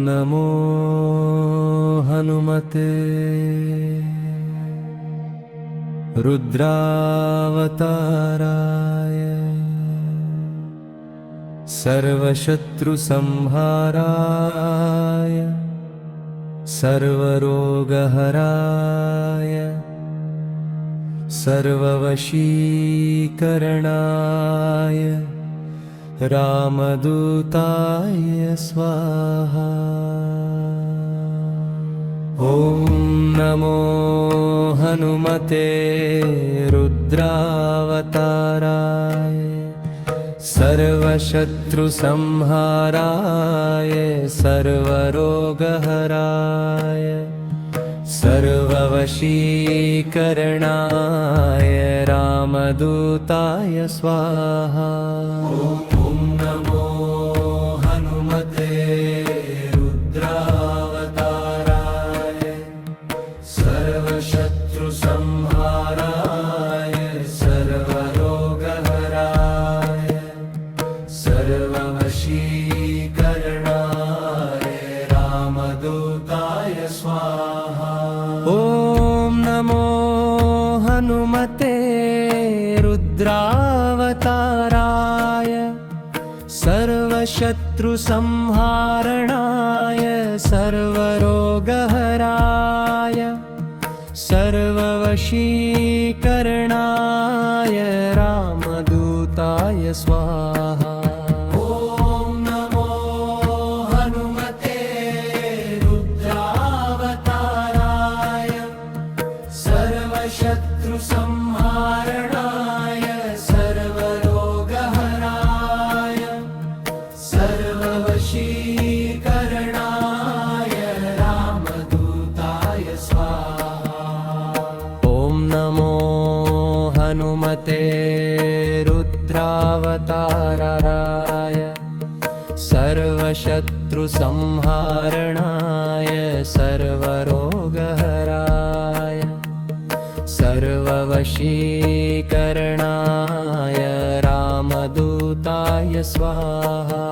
नमो हनुमते रुद्रावताराय सर्वशत्रुसंहाराय सर्वरोगहराय सर्ववशीकरणाय रामदूताय स्वाहा। ॐ नमो हनुमते रुद्रावताराय सर्वशत्रुसंहाराय सर्वरोगहराय सर्ववशीकरणाय रामदूताय स्वाहा। ॐ नमो हनुमते रुद्रावताराय सर्वशत्रुसंहाराय सर्वरोगहराय सर्ववशीकरणाय रामदूताय स्वाहा। ॐ नमो हनुमते रुद्रावताराय सर्वशत्रुसंहारणाय सर्वरोगहराय सर्ववशीकरणाय रामदूताय स्वाहा। ॐ नमो हनुमते रुद्रावताराय सर्वशत्रुसंहारणाय सर्वरोगहराय सर्ववशीकरणाय रामदूताय स्वाहा। ॐ नमो हनुमते रुद्रावताराय सर्वशत्रुसंहारणाय सर्वरोगहराय सर्ववशीकरणाय रामदूताय स्वाहा।